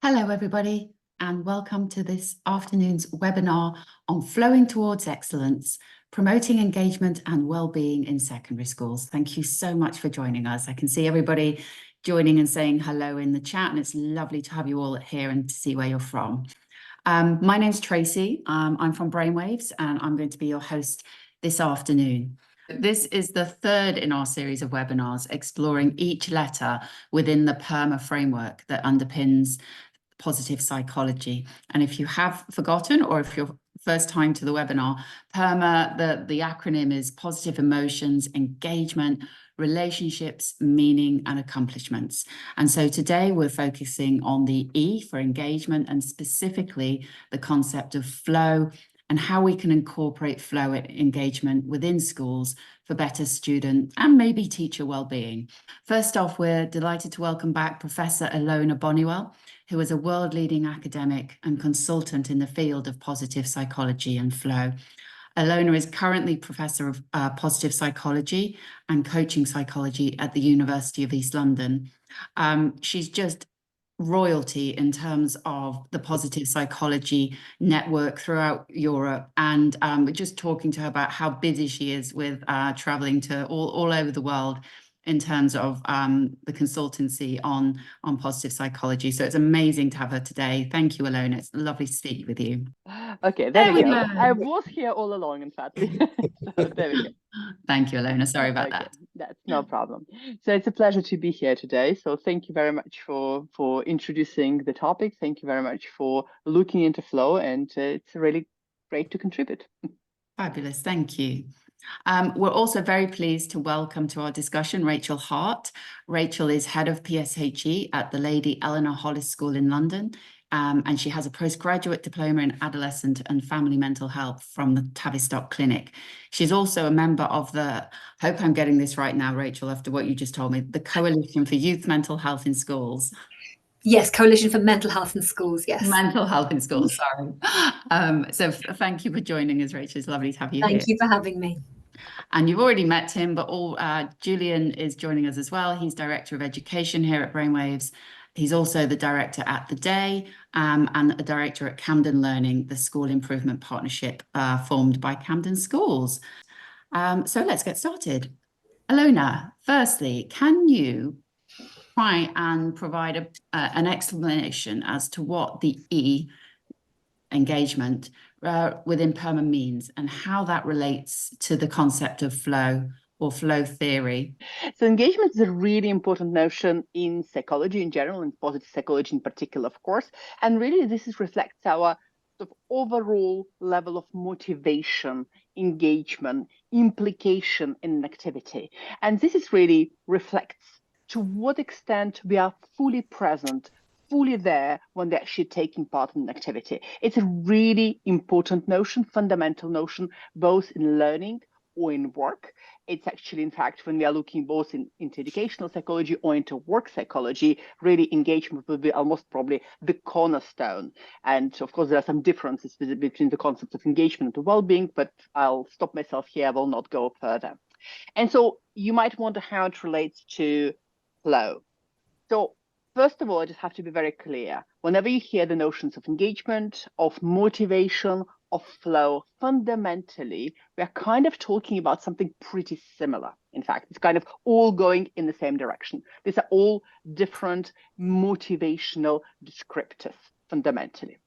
Hello, everybody, and welcome to this afternoon's webinar on Flowing Towards Excellence, Promoting Engagement and Wellbeing in Secondary Schools. Thank you so much for joining us. I can see everybody joining and saying hello in the chat, and it's lovely to have you all here and to see where you're from. My name's Tracy. I'm from Brainwaves, and I'm going to be your host this afternoon. This is the third in our series of webinars exploring each letter within the PERMA framework that underpins positive psychology. And if you have forgotten, or if you're first time to the webinar, PERMA, the acronym is positive emotions, engagement, relationships, meaning, and accomplishments. And so today we're focusing on the E for engagement, and specifically the concept of flow and how we can incorporate flow engagement within schools for better student and maybe teacher well-being. First off, we're delighted to welcome back Professor Ilona Boniwell, who is a world-leading academic and consultant in the field of positive psychology and flow. Ilona is currently Professor of Positive Psychology and Coaching Psychology at the University of East London. She's just royalty in terms of the positive psychology network throughout Europe, and we're just talking to her about how busy she is with traveling to all over the world in terms of the consultancy on positive psychology. So it's amazing to have her today. Thank you, Ilona. It's lovely to speak with you. Okay, there we go. I was here all along, in fact. So there we go. Thank you, Ilona. Sorry about that. That's no problem. So it's a pleasure to be here today. So thank you very much for introducing the topic. Thank you very much for looking into flow, and it's really great to contribute. Fabulous. Thank you. We're also very pleased to welcome to our discussion Rachel Hart. Rachel is head of PSHE at the Lady Eleanor Hollis School in London, and she has a postgraduate diploma in adolescent and family mental health from the Tavistock Clinic. She's also a member of the, hope I'm getting this right now, Rachel, after what you just told me, the Coalition for Youth Mental Health in Schools. Yes, Coalition for Mental Health in Schools, yes. Mental Health in Schools, sorry. So thank you for joining us, Rachel. It's lovely to have you here. Thank you for having me. And you've already met him, but Julian is joining us as well. He's Director of Education here at Brainwaves. He's also the Director at The Day and a Director at Camden Learning, the school improvement partnership formed by Camden Schools. So let's get started. Ilona, firstly, can you try and provide an explanation as to what the E, engagement, within PERMA means and how that relates to the concept of flow or flow theory? So engagement is a really important notion in psychology in general, and positive psychology in particular, of course. And really this reflects our sort of overall level of motivation, engagement, implication in an activity. And this really reflects to what extent we are fully present, fully there when they're actually taking part in an activity. It's a really important notion, fundamental notion, both in learning or in work. It's actually, in fact, when we are looking both into educational psychology or into work psychology, really engagement will be almost probably the cornerstone. And of course, there are some differences between the concepts of engagement and well-being, but I'll stop myself here. I will not go further. And so you might wonder how it relates to flow. So first of all, I just have to be very clear. Whenever you hear the notions of engagement, of motivation, of flow, fundamentally, we're kind of talking about something pretty similar. In fact, it's kind of all going in the same direction. These are all different motivational descriptors, fundamentally.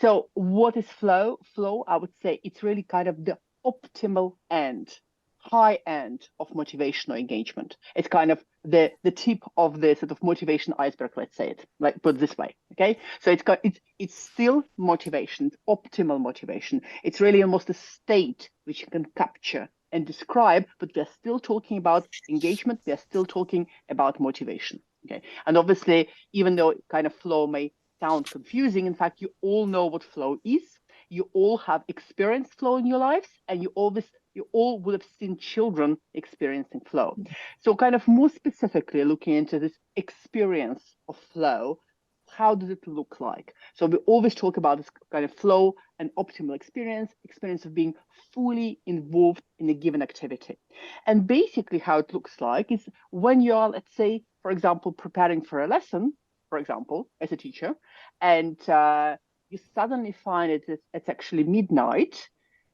So what is flow? Flow, I would say it's really kind of the optimal end, high end of motivational engagement. It's kind of the tip of the sort of motivation iceberg, let's say it, like put this way. Okay, so it's still motivation, it's optimal motivation. It's really almost a state which you can capture and describe, but we're still talking about engagement, we're still talking about motivation. Okay, and obviously, even though kind of flow may sound confusing, in fact, you all know what flow is. You all have experienced flow in your lives, and you all would have seen children experiencing flow. So kind of more specifically looking into this experience of flow, how does it look like? So we always talk about this kind of flow and optimal experience of being fully involved in a given activity. And basically how it looks like is when you are, let's say, for example, preparing for a lesson, for example, as a teacher, and you suddenly find it's actually midnight,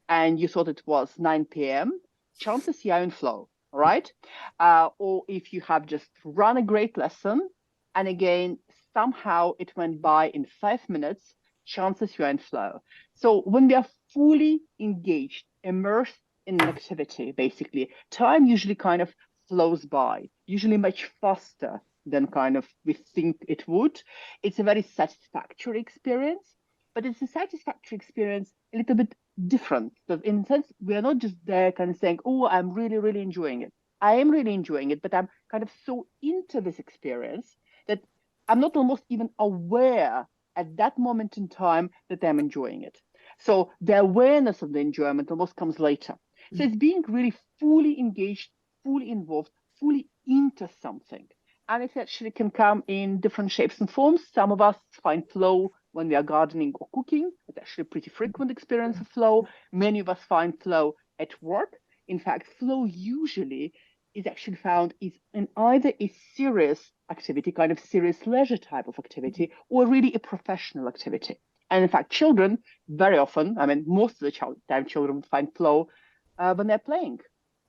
and you thought it was 9 p.m., chances you're in flow, right? Or if you have just run a great lesson, and again, somehow it went by in 5 minutes, chances you're in flow. So when we are fully engaged, immersed in an activity, basically, time usually kind of flows by, usually much faster than kind of we think it would. It's a very satisfactory experience, but it's a satisfactory experience a little bit different. So in a sense, we are not just there kind of saying, oh, I'm really, really enjoying it. I am really enjoying it, but I'm kind of so into this experience that I'm not almost even aware at that moment in time that I'm enjoying it. So the awareness of the enjoyment almost comes later. So it's being really fully engaged, fully involved, fully into something. And it actually can come in different shapes and forms. Some of us find flow when we are gardening or cooking. It's actually a pretty frequent experience of flow. Many of us find flow at work. In fact, flow usually is actually found is in either a serious activity, kind of serious leisure type of activity, or really a professional activity. And in fact, children very often, I mean, most of the time children find flow when they're playing,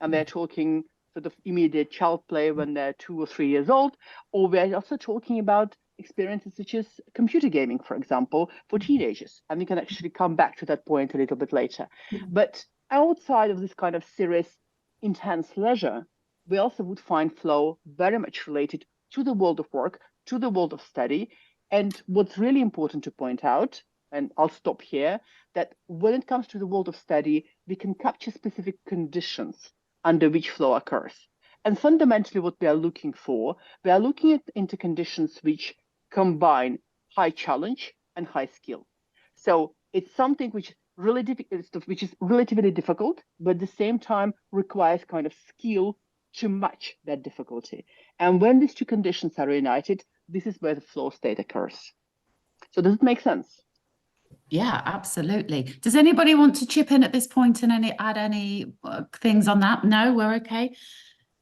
and they're talking sort of immediate child play when they're 2 or 3 years old, or we're also talking about experiences such as computer gaming, for example, for teenagers. And we can actually come back to that point a little bit later. But outside of this kind of serious, intense leisure, we also would find flow very much related to the world of work, to the world of study. And what's really important to point out, and I'll stop here, that when it comes to the world of study, we can capture specific conditions under which flow occurs. And fundamentally, what we are looking for, we are looking into conditions which combine high challenge and high skill. So it's something which is relatively difficult, but at the same time requires kind of skill to match that difficulty. And when these two conditions are reunited, this is where the flow state occurs. So does it make sense? Yeah, absolutely. Does anybody want to chip in at this point and add any things on that? No, we're okay.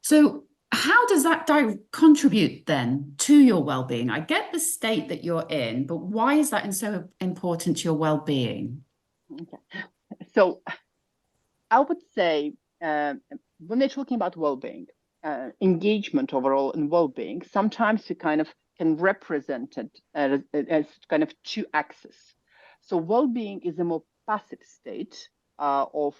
So how does that contribute then to your well-being? I get the state that you're in, but why is that so important to your well-being? Okay. So I would say when they're talking about well-being, engagement overall and well-being, sometimes we kind of can represent it as kind of two axes. So well-being is a more passive state of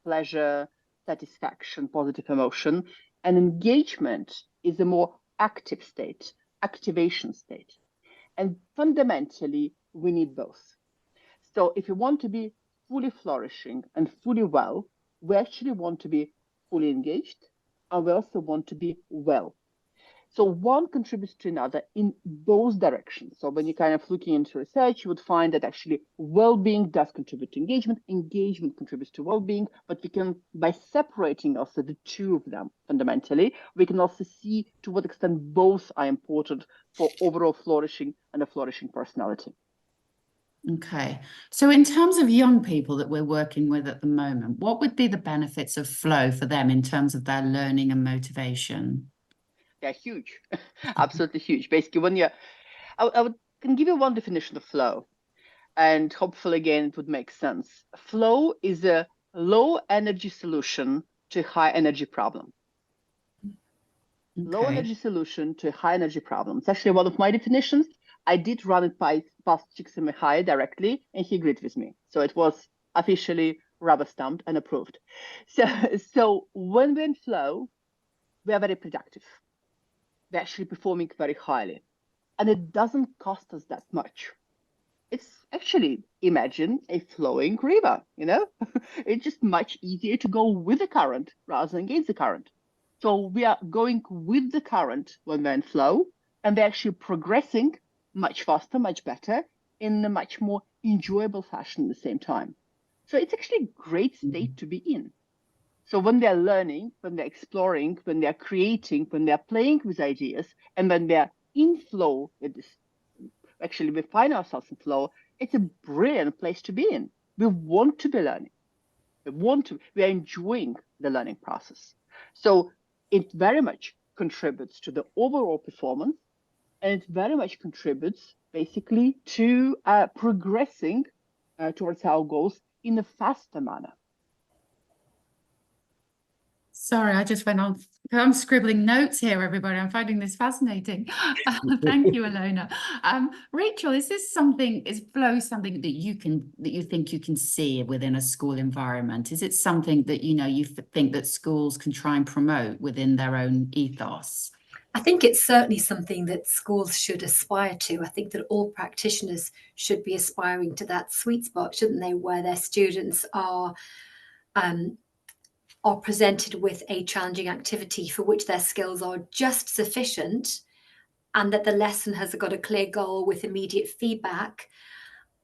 pleasure, satisfaction, positive emotion, and engagement is a more active state, activation state. And fundamentally, we need both. So if you want to be fully flourishing and fully well, we actually want to be fully engaged, and we also want to be well. So one contributes to another in both directions. So when you're kind of looking into research, you would find that actually well-being does contribute to engagement. Engagement contributes to well-being, but we can, by separating also the two of them fundamentally, we can also see to what extent both are important for overall flourishing and a flourishing personality. Okay. So in terms of young people that we're working with at the moment, what would be the benefits of flow for them in terms of their learning and motivation? Yeah, huge. Absolutely huge. Basically, when you're, can give you one definition of flow, and hopefully, again, it would make sense. Flow is a low energy solution to high energy problem. Okay. Low energy solution to a high energy problem. It's actually one of my definitions. I did run it by past Csikszentmihalyi directly, and he agreed with me. So it was officially rubber stamped and approved. So when we're in flow, we are very productive. We're actually performing very highly. And it doesn't cost us that much. It's actually, imagine a flowing river, you know? It's just much easier to go with the current rather than against the current. So we are going with the current when we're in flow, and we're actually progressing much faster, much better, in a much more enjoyable fashion at the same time. So it's actually a great state to be in. So when they're learning, when they're exploring, when they're creating, when they're playing with ideas, and when they're in flow with this, actually we find ourselves in flow, it's a brilliant place to be in. We want to be learning. We are enjoying the learning process. So it very much contributes to the overall performance, And it very much contributes basically to progressing towards our goals in a faster manner. Sorry, I just went on. I'm scribbling notes here, everybody. I'm finding this fascinating. Thank you, Alona. Rachel, is flow something that you think you can see within a school environment? Is it something that you think that schools can try and promote within their own ethos? I think it's certainly something that schools should aspire to. I think that all practitioners should be aspiring to that sweet spot, shouldn't they, where their students are presented with a challenging activity for which their skills are just sufficient, and that the lesson has got a clear goal with immediate feedback.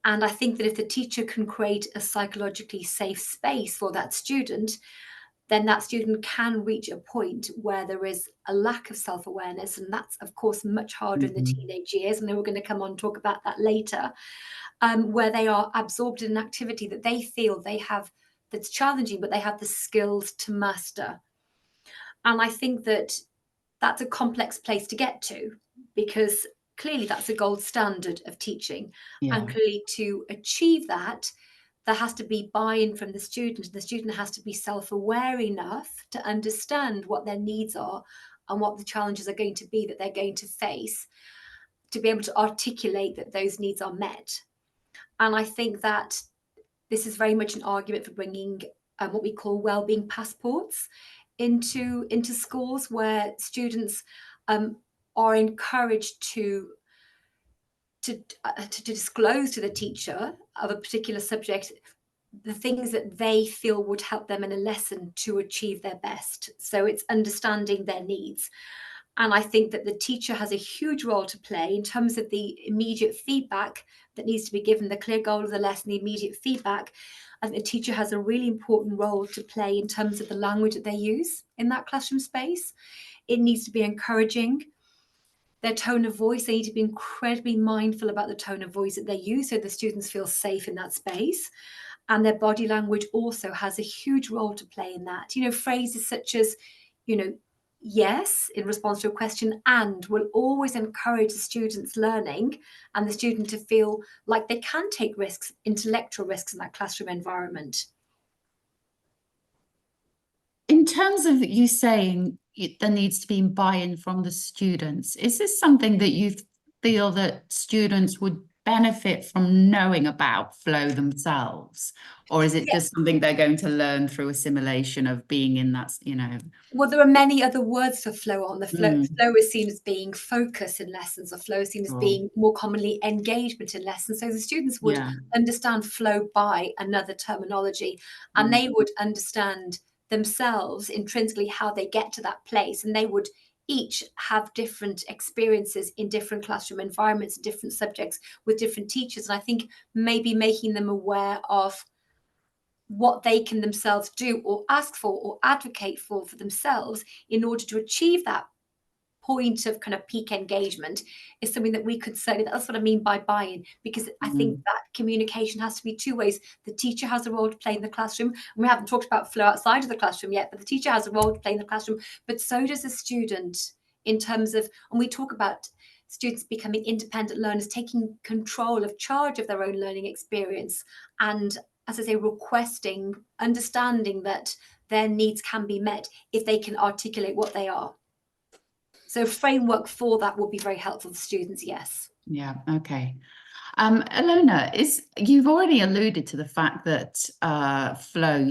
And I think that if the teacher can create a psychologically safe space for that student, then that student can reach a point where there is a lack of self-awareness. And that's, of course, much harder in the teenage years. And then we're going to come on and talk about that later, where they are absorbed in an activity that they feel they have that's challenging, but they have the skills to master. And I think that that's a complex place to get to, because clearly that's a gold standard of teaching. Yeah. And clearly to achieve that, there has to be buy-in from the student. The student has to be self-aware enough to understand what their needs are and what the challenges are going to be that they're going to face, to be able to articulate that those needs are met. And I think that this is very much an argument for bringing what we call well-being passports into schools, where students are encouraged to disclose to the teacher of a particular subject the things that they feel would help them in a lesson to achieve their best. So it's understanding their needs. And I think that the teacher has a huge role to play in terms of the immediate feedback that needs to be given, the clear goal of the lesson, the immediate feedback. I think the teacher has a really important role to play in terms of the language that they use in that classroom space. It needs to be encouraging. Their tone of voice, they need to be incredibly mindful about the tone of voice that they use so the students feel safe in that space. And their body language also has a huge role to play in that. Phrases such as, yes, in response to a question, and will always encourage the student's learning and the student to feel like they can take risks, intellectual risks in that classroom environment. In terms of you saying there needs to be buy-in from the students, is this something that you feel that students would benefit from knowing about flow themselves? Or is it just something they're going to learn through assimilation of being in that, Well, there are many other words for flow on the flow. Flow is seen as being focus in lessons, or flow is seen as being more commonly engagement in lessons. So the students would understand flow by another terminology, and they would understand themselves intrinsically how they get to that place, and they would each have different experiences in different classroom environments, different subjects with different teachers. And I think maybe making them aware of what they can themselves do or ask for or advocate for themselves in order to achieve that point of kind of peak engagement is something that we could say. That's what I mean by buy-in, because I think that communication has to be two ways. The teacher has a role to play in the classroom, and we haven't talked about flow outside of the classroom yet, but the teacher has a role to play in the classroom, but so does the student, in terms of, and we talk about students becoming independent learners, taking control of charge of their own learning experience, and, as I say, requesting, understanding that their needs can be met if they can articulate what they are. So framework for that would be very helpful for students, yes. Yeah, okay. Alona, you've already alluded to the fact that flow,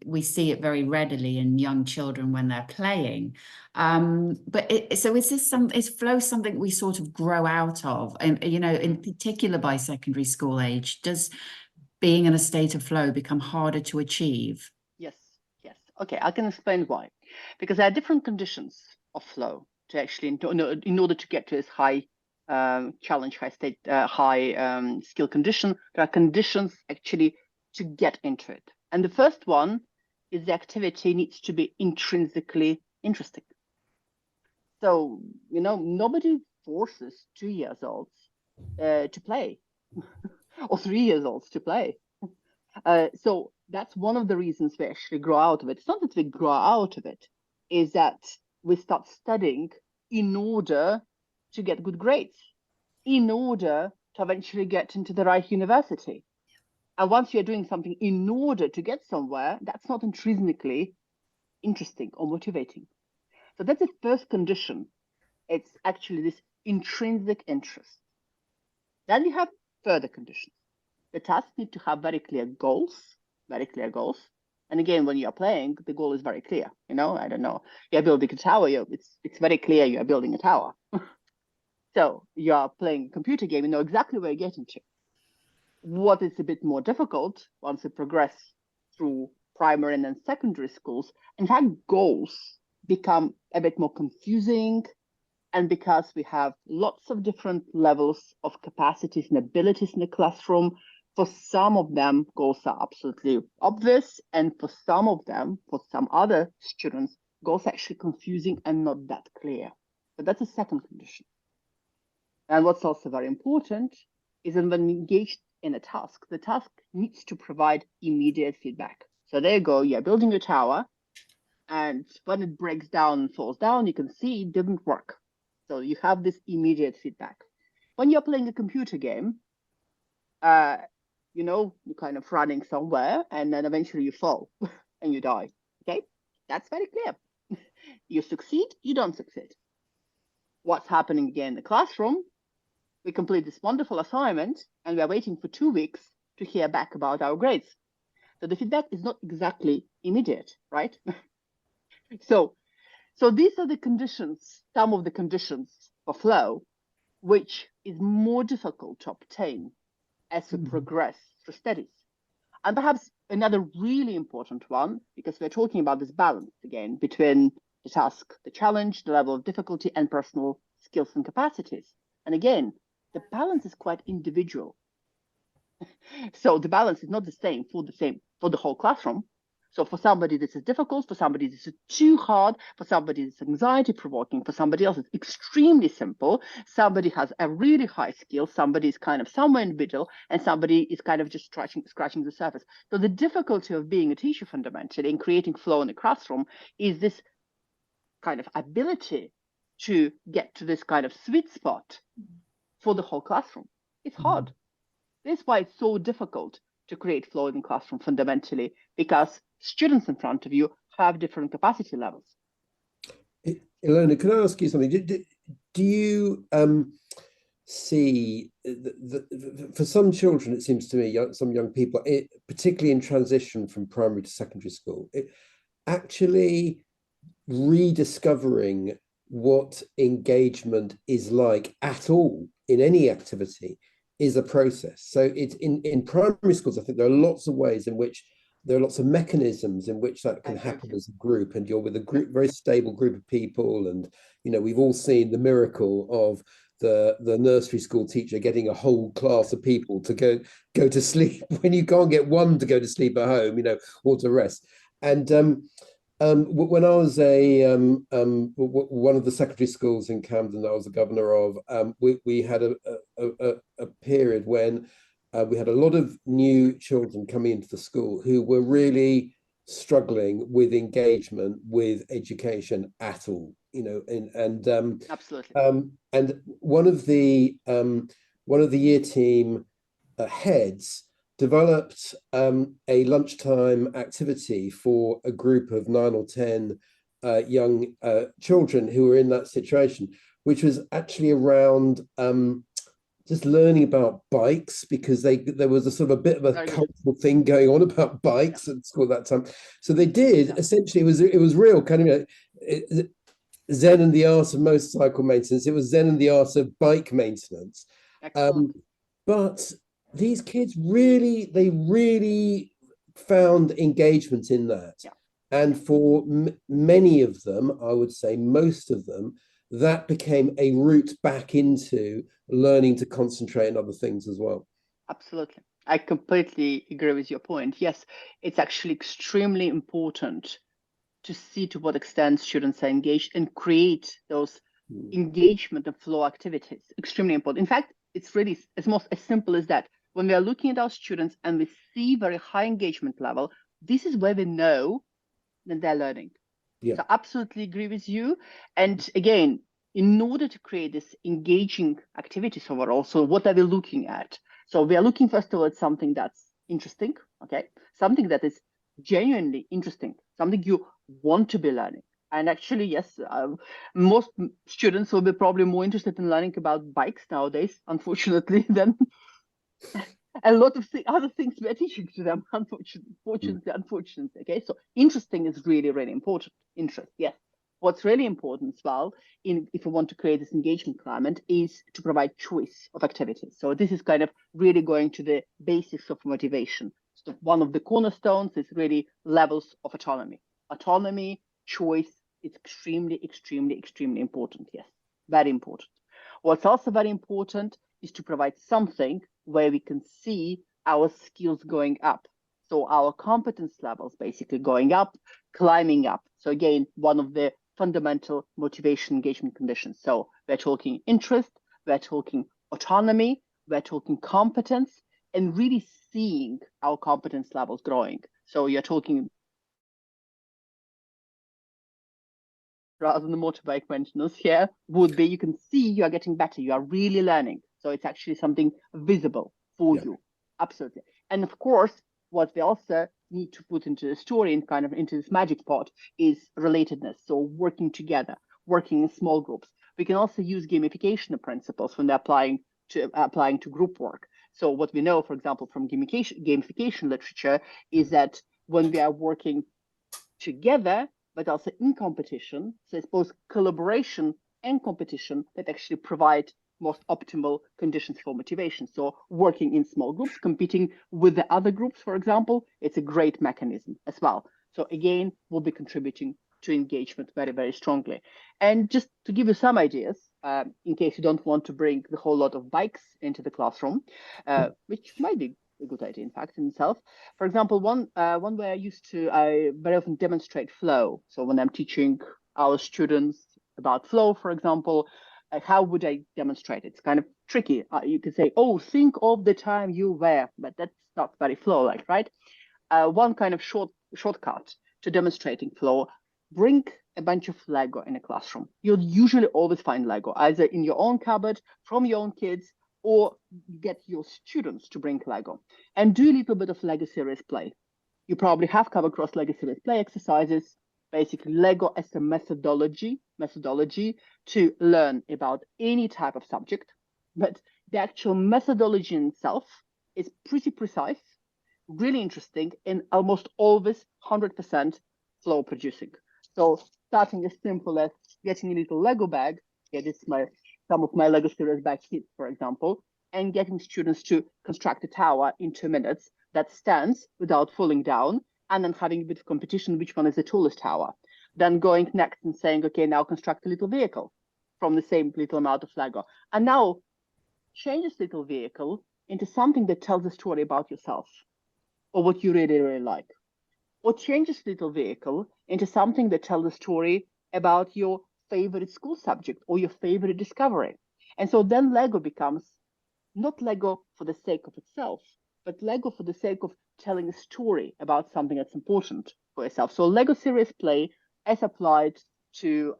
we see it very readily in young children when they're playing. But is flow something we sort of grow out of? And, in particular by secondary school age, does being in a state of flow become harder to achieve? Yes. Okay, I can explain why. Because there are different conditions of flow to actually, in order to get to this high challenge, high state, high skill condition, there are conditions actually to get into it. And the first one is the activity needs to be intrinsically interesting. So, nobody forces 2-year-olds to play or 3-year-olds to play. So that's one of the reasons we actually grow out of it. It's not that we grow out of it, is that we start studying in order to get good grades in order to eventually get into the right university. And once you're doing something in order to get somewhere, that's not intrinsically interesting or motivating. So that's the first condition. It's actually this intrinsic interest. Then you have further conditions. The tasks need to have very clear goals. And again, when you're playing, the goal is very clear. You know, I don't know, you're building a tower, it's very clear you're building a tower. So you're playing a computer game, you know exactly where you're getting to. What is a bit more difficult once you progress through primary and then secondary schools, in fact, goals become a bit more confusing. And because we have lots of different levels of capacities and abilities in the classroom, for some of them, goals are absolutely obvious. And for some of them, for some other students, goals are actually confusing and not that clear. But that's a second condition. And what's also very important is that when engaged in a task, the task needs to provide immediate feedback. So there you go, you're building a tower, and when it breaks down and falls down, you can see it didn't work. So you have this immediate feedback. When you're playing a computer game, you know, you're kind of running somewhere and then eventually you fall and you die. Okay, that's very clear. You succeed, you don't succeed. What's happening again in the classroom? We complete this wonderful assignment and we're waiting for 2 weeks to hear back about our grades. So the feedback is not exactly immediate, right? So these are the conditions, some of the conditions for flow, which is more difficult to obtain as we progress through studies. And perhaps another really important one, because we're talking about this balance again between the task, the challenge, the level of difficulty, and personal skills and capacities. And again, the balance is quite individual. So the balance is not the same for the whole classroom. So for somebody this is difficult, for somebody this is too hard, for somebody it's anxiety provoking, for somebody else it's extremely simple. Somebody has a really high skill, somebody is kind of somewhere in the middle, and somebody is kind of just scratching the surface. So the difficulty of being a teacher fundamentally in creating flow in the classroom is this kind of ability to get to this kind of sweet spot for the whole classroom. It's hard. That's why it's so difficult to create flow in the classroom fundamentally, because students in front of you have different capacity levels. Ilona, can I ask you something? Do you see for some children, it seems to me, some young people, particularly in transition from primary to secondary school, actually rediscovering what engagement is like at all in any activity is a process. So it's in primary schools, I think there are lots of ways in which there are lots of mechanisms in which that can happen as a group, and you're with a group, very stable group of people. And, you know, we've all seen the miracle of the nursery school teacher getting a whole class of people to go to sleep when you can't get one to go to sleep at home, you know, or to rest. And when I was one of the secondary schools in Camden I was the governor of, we had a period when we had a lot of new children coming into the school who were really struggling with engagement with education at all, you know, and absolutely. And one of the year team heads developed a lunchtime activity for a group of 9 or 10 young children who were in that situation, which was actually around just learning about bikes, because there was a sort of a bit of a cultural thing going on about bikes at school at that time. So they did essentially, it was real kind of, you know, Zen and the art of motorcycle maintenance. It was Zen and the art of bike maintenance. But these kids really found engagement in that. Yeah. And for many of them, I would say most of them, that became a route back into learning to concentrate on other things as well. Absolutely. I completely agree with your point. Yes, it's actually extremely important to see to what extent students are engaged and create those engagement and flow activities. Extremely important. In fact, it's really as simple as that. When we are looking at our students and we see very high engagement level, this is where we know that they're learning. Yeah. So absolutely agree with you. And again, in order to create this engaging activities overall, so what are we looking at? So we are looking first of all at something that's interesting, okay? Something that is genuinely interesting, something you want to be learning. And actually, yes, most students will be probably more interested in learning about bikes nowadays, unfortunately, than a lot of other things we're teaching to them, unfortunately, okay? So interesting is really, really important. Interest, yes. What's really important as well, if we want to create this engagement climate, is to provide choice of activities. So this is kind of really going to the basics of motivation. So one of the cornerstones is really levels of autonomy. Autonomy, choice, it's extremely, extremely, extremely important. Yes, very important. What's also very important is to provide something where we can see our skills going up. So our competence levels basically going up, climbing up. So again, one of the fundamental motivation engagement conditions. So we're talking interest, we're talking autonomy, we're talking competence, and really seeing our competence levels growing. So you're talking rather than the motorbike maintenance here would be, you can see you are getting better, you are really learning. So it's actually something visible for you. Absolutely. And of course, what we also need to put into the story and kind of into this magic pot is relatedness. So working together, working in small groups. We can also use gamification principles when they're applying to group work. So what we know, for example, from gamification literature is that when we are working together, but also in competition, so it's both collaboration and competition that actually provide most optimal conditions for motivation. So working in small groups, competing with the other groups, for example, it's a great mechanism as well. So again, we'll be contributing to engagement very, very strongly. And just to give you some ideas, in case you don't want to bring the whole lot of bikes into the classroom, which might be a good idea, in fact, in itself. For example, one way I used to very often demonstrate flow. So when I'm teaching our students about flow, for example, how would I demonstrate it? It's kind of tricky. You could say, oh, think of the time you were, but that's not very flow-like, right? One kind of shortcut to demonstrating flow, bring a bunch of Lego in a classroom. You'll usually always find Lego, either in your own cupboard, from your own kids, or get your students to bring Lego and do a little bit of Lego series play. You probably have come across Lego series play exercises, basically Lego as a methodology to learn about any type of subject, but the actual methodology in itself is pretty precise, really interesting, and almost always 100% flow producing. So starting as simple as getting a little Lego bag, yeah, this is some of my Lego series bag kits, for example, and getting students to construct a tower in 2 minutes that stands without falling down, and then having a bit of competition, which one is the tallest tower. Then going next and saying, okay, now construct a little vehicle from the same little amount of Lego. And now change this little vehicle into something that tells a story about yourself or what you really, really like. Or change this little vehicle into something that tells a story about your favorite school subject or your favorite discovery. And so then Lego becomes not Lego for the sake of itself, but Lego for the sake of telling a story about something that's important for yourself. So Lego serious play as applied to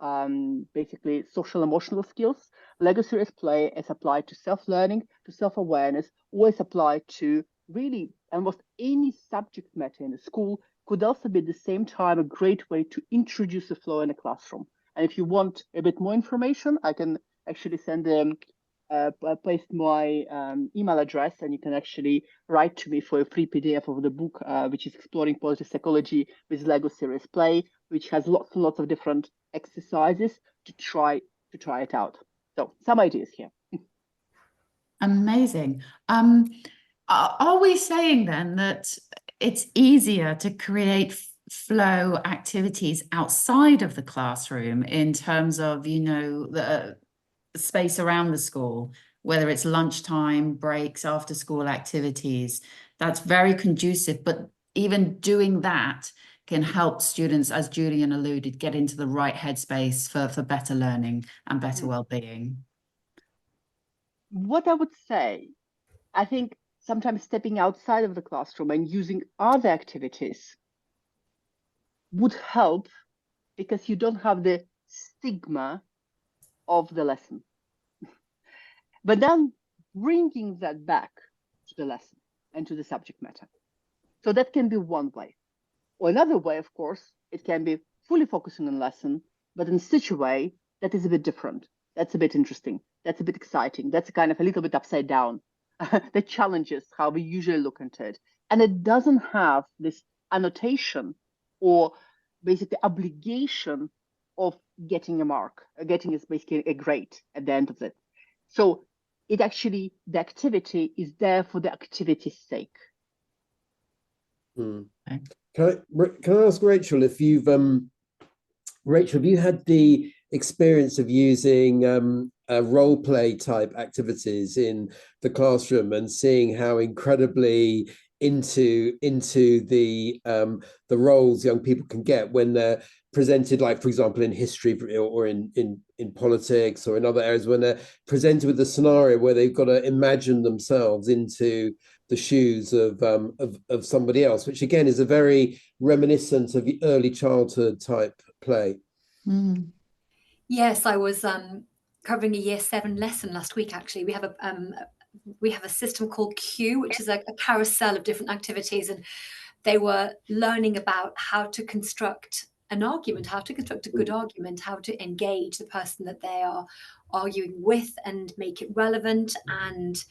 basically social emotional skills, Lego serious play as applied to self-learning, to self-awareness, always applied to really almost any subject matter in the school, could also be at the same time a great way to introduce the flow in a classroom. And if you want a bit more information, I can actually send paste my email address, and you can actually write to me for a free PDF of the book, which is Exploring Positive Psychology with Lego Serious Play, which has lots and lots of different exercises to try it out. So some ideas here. Amazing. Are we saying then that it's easier to create flow activities outside of the classroom in terms of, you know, the space around the school, whether it's lunchtime, breaks, after school activities? That's very conducive, but even doing that can help students, as Julian alluded, get into the right headspace for better learning and better well-being. What I would say, I think sometimes stepping outside of the classroom and using other activities would help, because you don't have the stigma of the lesson. But then bringing that back to the lesson and to the subject matter. So that can be one way. Or another way, of course, it can be fully focusing on lesson, but in such a way that is a bit different. That's a bit interesting. That's a bit exciting. That's kind of a little bit upside down. That challenges how we usually look at it. And it doesn't have this annotation or basically obligation of getting a mark, getting is basically a grade at the end of it. So it actually, the activity is there for the activity's sake. Okay. Can I ask Rachel if you've Rachel, have you had the experience of using role play type activities in the classroom and seeing how incredibly into the roles young people can get when they're presented, like for example in history or in politics or in other areas, when they're presented with a scenario where they've got to imagine themselves into the shoes of somebody else, which again is a very reminiscent of the early childhood type play. Yes, I was covering a year 7 lesson last week. Actually, we have a system called Q, which is a carousel of different activities, and they were learning about how to construct an argument, how to construct a good argument, how to engage the person that they are arguing with and make it relevant and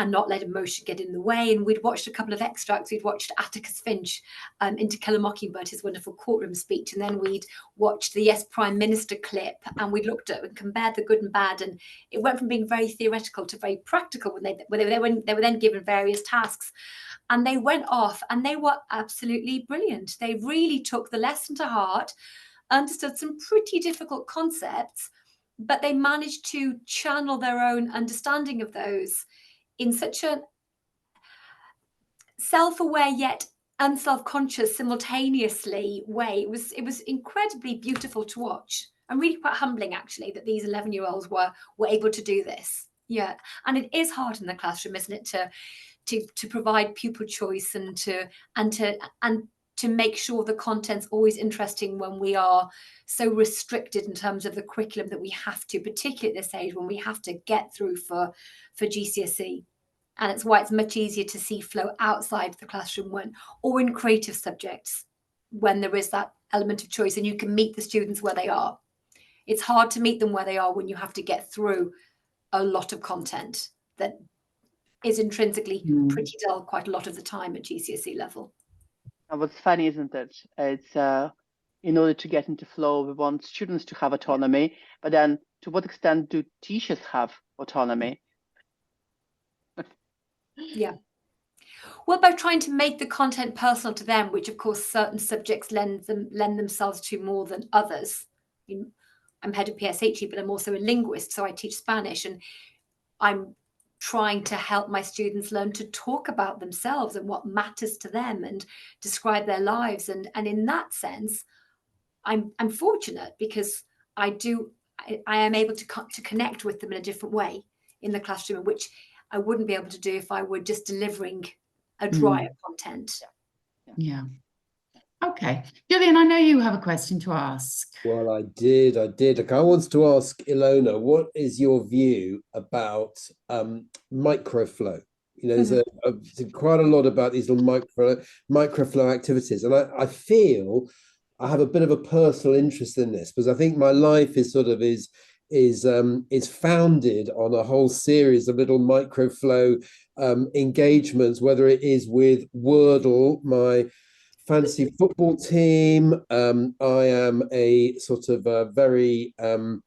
not let emotion get in the way. And we'd watched a couple of extracts. We'd watched Atticus Finch in To Kill a Mockingbird, his wonderful courtroom speech. And then we'd watched the Yes Prime Minister clip, and we looked at and compared the good and bad. And it went from being very theoretical to very practical when they were then given various tasks. And they went off and they were absolutely brilliant. They really took the lesson to heart, understood some pretty difficult concepts, but they managed to channel their own understanding of those in such a self-aware yet unself-conscious simultaneously way. It was incredibly beautiful to watch, and really quite humbling actually that these 11-year-olds were able to do this. Yeah, and it is hard in the classroom, isn't it, to provide pupil choice and to make sure the content's always interesting when we are so restricted in terms of the curriculum that we have to, particularly at this age when we have to get through for GCSE. And it's why it's much easier to see flow outside the classroom or in creative subjects when there is that element of choice and you can meet the students where they are. It's hard to meet them where they are when you have to get through a lot of content that is intrinsically pretty dull quite a lot of the time at GCSE level. And what's funny, isn't it? It's in order to get into flow, we want students to have autonomy, but then to what extent do teachers have autonomy? Yeah. Well, by trying to make the content personal to them, which of course certain subjects lend themselves to more than others. I'm head of PSHE, but I'm also a linguist, so I teach Spanish, and I'm trying to help my students learn to talk about themselves and what matters to them and describe their lives. And in that sense, I'm fortunate because I am able to connect with them in a different way in the classroom, which I wouldn't be able to do if I were just delivering a drier content. Yeah. Okay. Julian, I know you have a question to ask. Well, I did. Look, I wanted to ask Ilona, what is your view about microflow? You know, there's quite a lot about these little microflow activities. And I feel I have a bit of a personal interest in this because I think my life is sort of is founded on a whole series of little microflow engagements, whether it is with Wordle, my fantasy football team. I am a sort of a very we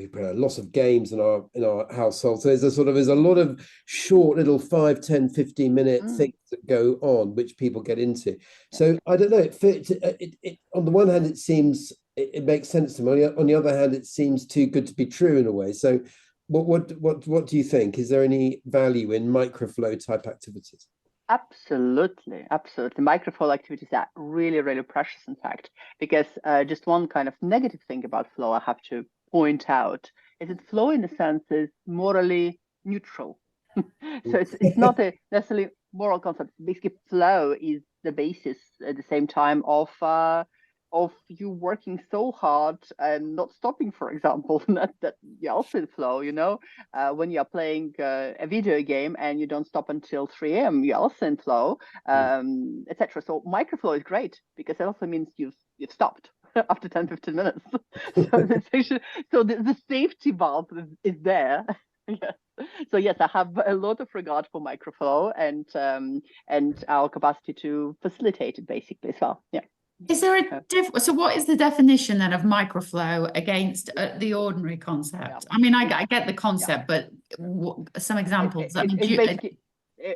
play lots of games in our household, so there's a lot of short little 5, 10, 15 minute things that go on which people get into. So I don't know, it on the one hand it seems it makes sense to me, on the other hand it seems too good to be true in a way. So what do you think? Is there any value in microflow type activities? Absolutely. Microflow activities are really, really precious, in fact, because just one kind of negative thing about flow I have to point out is that flow, in a sense, is morally neutral. So it's not a necessarily moral concept. Basically, flow is the basis at the same time of of you working so hard and not stopping, for example, that you're also in flow, when you're playing a video game and you don't stop until 3 a.m., you're also in flow, etc. So microflow is great because it also means you've stopped after 10-15 minutes. So the safety valve is there. Yes. So yes, I have a lot of regard for microflow and our capacity to facilitate it basically as well. Yeah. Is there a so what is the definition then of microflow against the ordinary concept? Yeah. I mean, I get the concept, but some examples. It's basically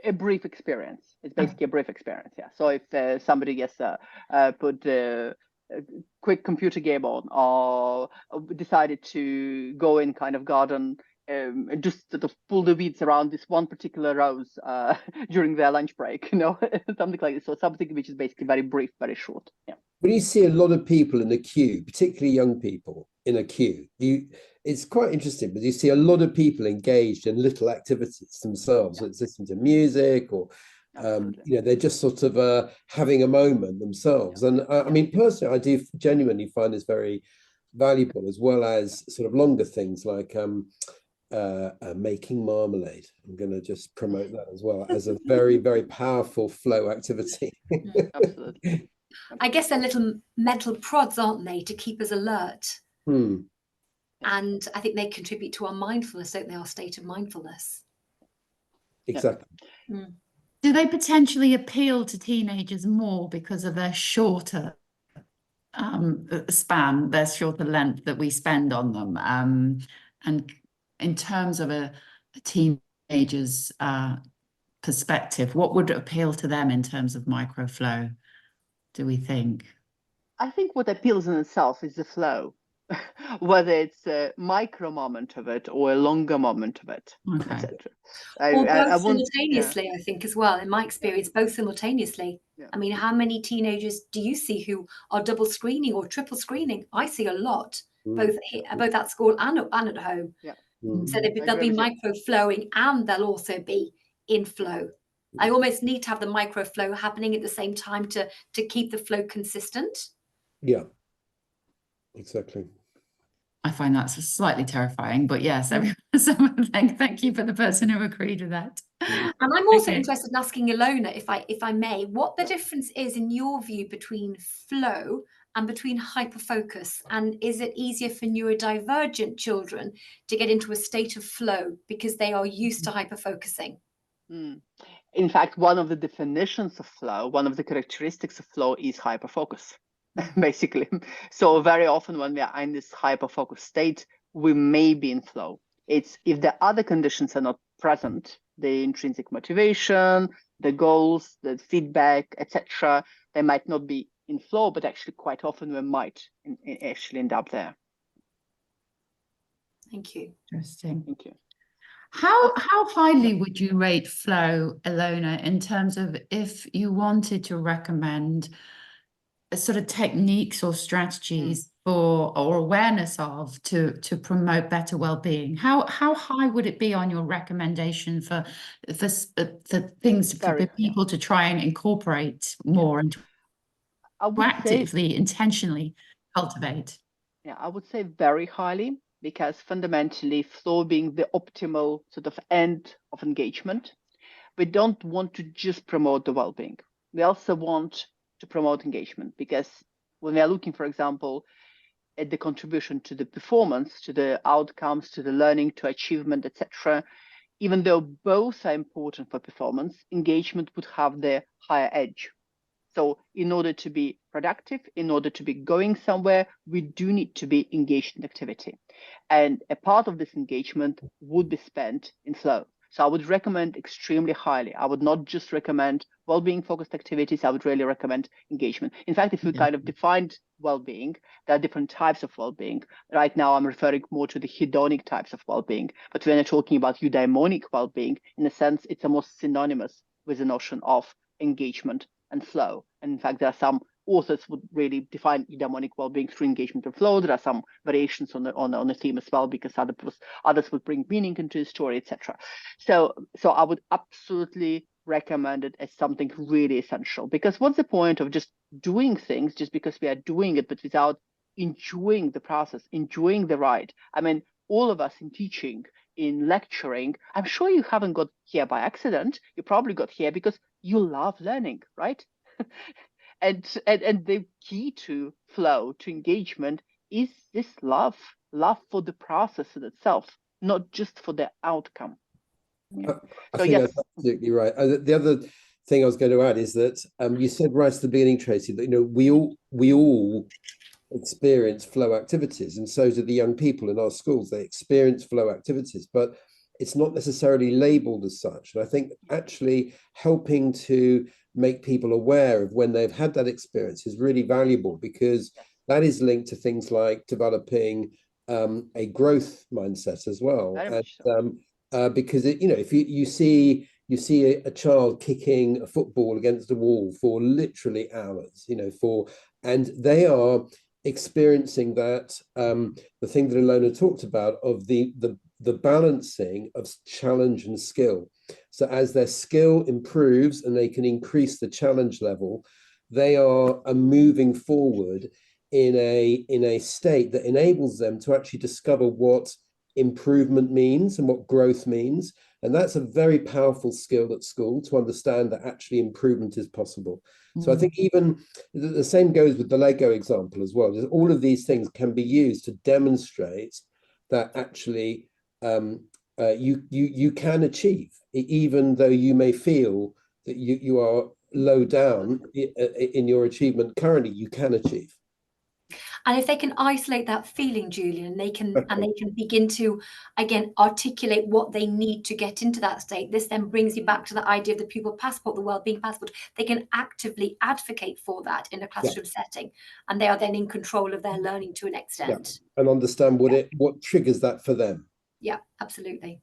a brief experience. It's basically a brief experience. Yeah. So if somebody gets put a quick computer game on, or decided to go in kind of garden, just sort of pull the weeds around this one particular rose during their lunch break, something like this. So something which is basically very brief, very short. Yeah. When you see a lot of people in a queue, particularly young people in a queue, it's quite interesting, but you see a lot of people engaged in little activities themselves. Yeah. It's listening to music, or they're just sort of having a moment themselves. Yeah. And I mean, personally, I do genuinely find this very valuable, as well as sort of longer things like making marmalade. I'm going to just promote that as well as a very, very powerful flow activity. Absolutely. I guess they're little mental prods, aren't they, to keep us alert? And I think they contribute to our mindfulness, don't they, our state of mindfulness? Exactly. Do they potentially appeal to teenagers more because of their shorter span, their shorter length that we spend on them? And in terms of a teenager's perspective, what would appeal to them in terms of microflow, do we think? I think what appeals in itself is the flow, whether it's a micro moment of it or a longer moment of it, etc. Or both simultaneously, I think, as well. In my experience, both simultaneously. Yeah. I mean, how many teenagers do you see who are double screening or triple screening? I see a lot, both at school and at home. Yeah. So they'll be micro flowing and they'll also be in flow. I almost need to have the micro flow happening at the same time to keep the flow consistent. Yeah, exactly. I find that slightly terrifying, but yes, thank you for the person who agreed with that. And I'm also interested in asking Ilona, if I may, what the difference is in your view between flow and between hyperfocus, and is it easier for neurodivergent children to get into a state of flow because they are used to hyperfocusing? In fact, one of the definitions of flow, one of the characteristics of flow is hyperfocus, basically. So very often when we are in this hyperfocus state, we may be in flow. It's if the other conditions are not present, the intrinsic motivation, the goals, the feedback, etc., they might not be in flow, but actually quite often we might actually end up there. Thank you. Interesting. Thank you. How highly would you rate flow, Ilona, in terms of if you wanted to recommend a sort of techniques or strategies for or awareness of to promote better well-being? How high would it be on your recommendation for things for people to try and incorporate more and to actively, intentionally cultivate? Yeah, I would say very highly, because fundamentally flow being the optimal sort of end of engagement, we don't want to just promote the well-being. We also want to promote engagement, because when we are looking, for example, at the contribution to the performance, to the outcomes, to the learning, to achievement, etc., even though both are important for performance, engagement would have the higher edge. So in order to be productive, in order to be going somewhere, we do need to be engaged in activity. And a part of this engagement would be spent in flow. So I would recommend extremely highly. I would not just recommend well-being focused activities. I would really recommend engagement. In fact, if we kind of defined well-being, there are different types of well-being. Right now, I'm referring more to the hedonic types of well-being. But when I'm talking about eudaimonic well-being, in a sense, it's almost synonymous with the notion of engagement and flow. And in fact, there are some authors would really define eudaimonic well-being through engagement and flow. There are some variations on the theme as well, because others would bring meaning into the story, etc. So I would absolutely recommended as something really essential, because what's the point of just doing things just because we are doing it, but without enjoying the process, enjoying the ride? I mean, all of us in teaching, in lecturing, I'm sure you haven't got here by accident. You probably got here because you love learning, right? and the key to flow, to engagement, is this love for the process in itself, not just for the outcome. I think that's absolutely right. The other thing I was going to add is that you said right at the beginning, Tracy, that we all experience flow activities, and so do the young people in our schools. They experience flow activities, but it's not necessarily labeled as such. And I think actually helping to make people aware of when they've had that experience is really valuable, because that is linked to things like developing a growth mindset as well. And because if you see a child kicking a football against a wall for literally hours, and they are experiencing that, the thing that Ilona talked about of the balancing of challenge and skill. So as their skill improves and they can increase the challenge level, they are moving forward in a state that enables them to actually discover what improvement means and what growth means. And that's a very powerful skill at school, to understand that actually improvement is possible. So I think even the same goes with the Lego example as well. All of these things can be used to demonstrate that actually you can achieve, even though you may feel that you are low down in your achievement currently, you can achieve. And if they can isolate that feeling, Julian, and they can begin to, again, articulate what they need to get into that state, this then brings you back to the idea of the pupil passport, the wellbeing passport. They can actively advocate for that in a classroom setting, and they are then in control of their learning to an extent. And understand what triggers that for them. Yeah, absolutely.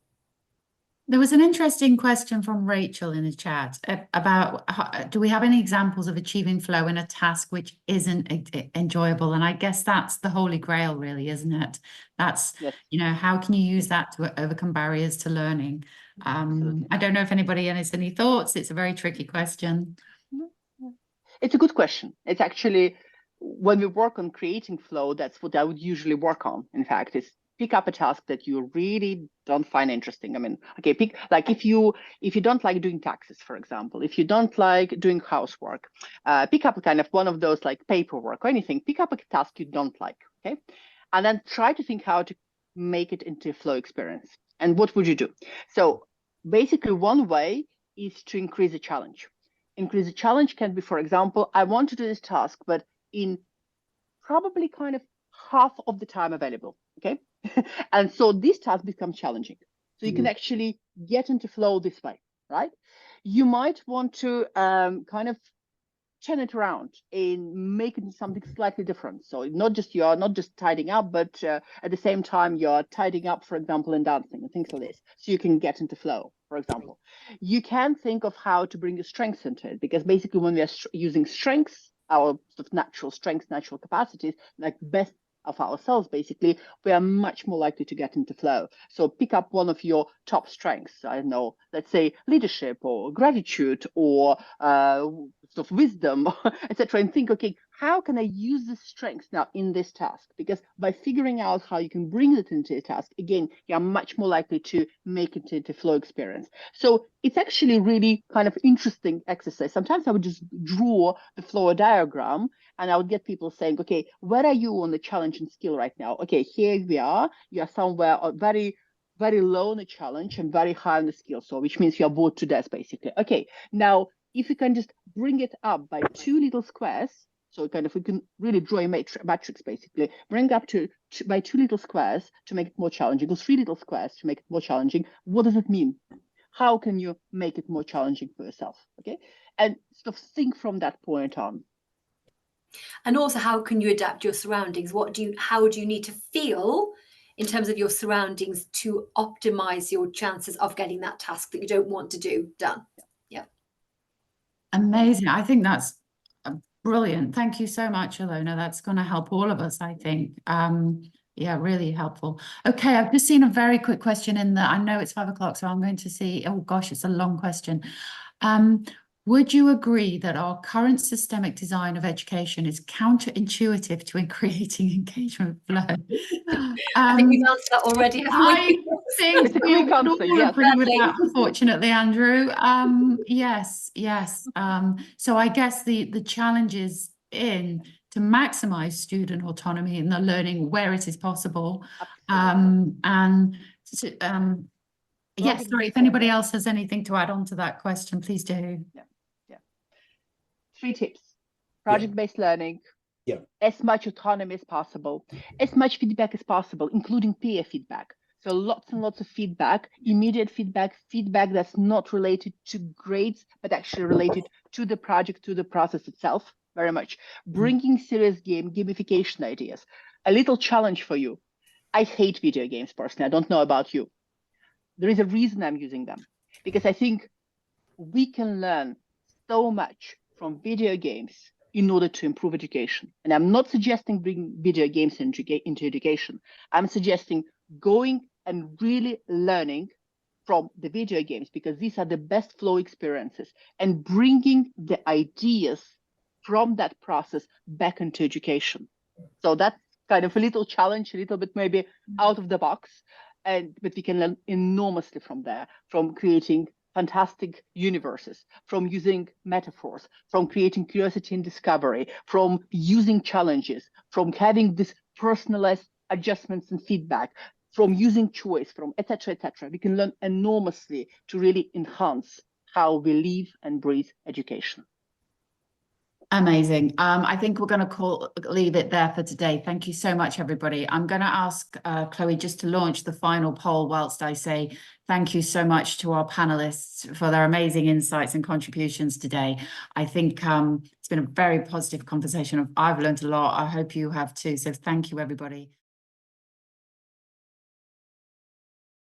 There was an interesting question from Rachel in the chat about do we have any examples of achieving flow in a task which isn't enjoyable? And I guess that's the holy grail, really, isn't it? That's, how can you use that to overcome barriers to learning? I don't know if anybody has any thoughts. It's a very tricky question. It's a good question. It's actually, when we work on creating flow, that's what I would usually work on. In fact, is pick up a task that you really don't find interesting. I mean, okay, pick, like if you don't like doing taxes, for example, if you don't like doing housework, pick up a kind of one of those like paperwork or anything, pick up a task you don't like, okay? And then try to think how to make it into a flow experience. And what would you do? So basically one way is to increase the challenge. Increase the challenge can be, for example, I want to do this task, but in probably kind of half of the time available, okay? And so this task becomes challenging. So you can actually get into flow this way, right? You might want to kind of turn it around and make it something slightly different. So you're not just tidying up, but at the same time you're tidying up, for example, in dancing and things like this. So you can get into flow, for example. You can think of how to bring your strengths into it, because basically when we are using strengths, our sort of natural strengths, natural capacities, like best of ourselves, basically, we are much more likely to get into flow. So pick up one of your top strengths. I don't know, let's say leadership or gratitude or sort of wisdom, etc., and think, okay, how can I use this strength now in this task? Because by figuring out how you can bring it into a task, again, you're much more likely to make it into flow experience. So it's actually really kind of interesting exercise. Sometimes I would just draw the flow diagram and I would get people saying, okay, where are you on the challenge and skill right now? Okay, here we are. You are somewhere very, very low on the challenge and very high on the skill. So which means you're bored to death, basically. Okay, now if you can just bring it up by 2 little squares, so kind of we can really draw a matrix, basically, bring up by 2 little squares to make it more challenging, or 3 little squares to make it more challenging. What does it mean? How can you make it more challenging for yourself? Okay, and sort of think from that point on. And also, how can you adapt your surroundings? How do you need to feel in terms of your surroundings to optimize your chances of getting that task that you don't want to do done? Yeah. Amazing. I think that's brilliant. Thank you so much, Ilona. That's going to help all of us, I think. Yeah, really helpful. Okay, I've just seen a very quick question in there. I know it's 5 o'clock, so I'm going to see. Oh gosh, it's a long question. Would you agree that our current systemic design of education is counterintuitive to creating engagement flow? I think we've answered that already, haven't we? I think It's a we quick answer, all yes. agree with that, unfortunately, Andrew. Yes. So I guess the challenge is to maximize student autonomy in the learning where it is possible. Yes, sorry, if anybody else has anything to add on to that question, please do. Yeah. 3 tips. Project-based learning. Yeah. As much autonomy as possible, as much feedback as possible, including peer feedback. So lots and lots of feedback, immediate feedback, feedback that's not related to grades, but actually related to the project, to the process itself, very much. Bringing serious gamification ideas. A little challenge for you. I hate video games personally. I don't know about you. There is a reason I'm using them, because I think we can learn so much from video games in order to improve education. And I'm not suggesting bringing video games into education. I'm suggesting going and really learning from the video games, because these are the best flow experiences, and bringing the ideas from that process back into education. So that's kind of a little challenge, a little bit maybe out of the box. But we can learn enormously from there, from creating fantastic universes, from using metaphors, from creating curiosity and discovery, from using challenges, from having this personalized adjustments and feedback, from using choice, from etc. We can learn enormously to really enhance how we live and breathe education. Amazing. I think we're going to leave it there for today. Thank you so much, everybody. I'm going to ask Chloe just to launch the final poll whilst I say thank you so much to our panelists for their amazing insights and contributions today. I think it's been a very positive conversation. I've learned a lot. I hope you have too. So thank you, everybody.